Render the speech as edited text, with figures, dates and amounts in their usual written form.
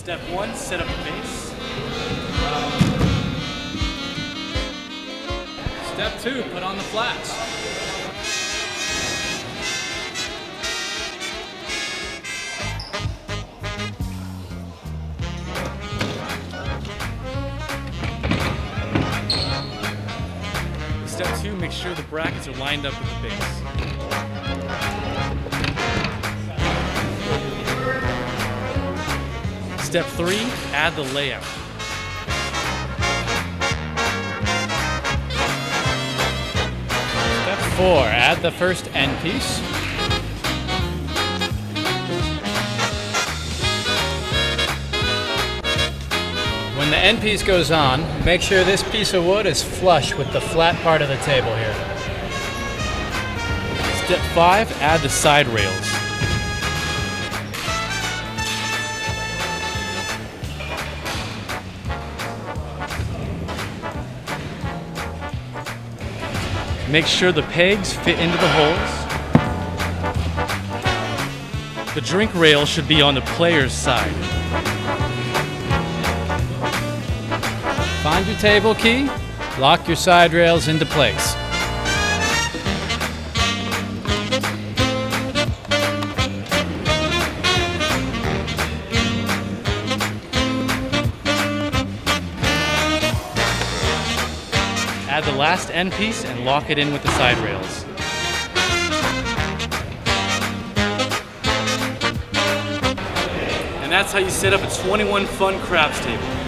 Step 1, set up the base. Step 2, put on the flats. Step 2, make sure the brackets are lined up with the base. Step 3, add the layout. Step 4, add the first end piece. When the end piece goes on, make sure this piece of wood is flush with the flat part of the table here. Step 5, add the side rails. Make sure the pegs fit into the holes. The drink rail should be on the player's side. Find your table key, lock your side rails into place. Add the last end piece and lock it in with the side rails. And that's how you set up a 21 Fun Craps table.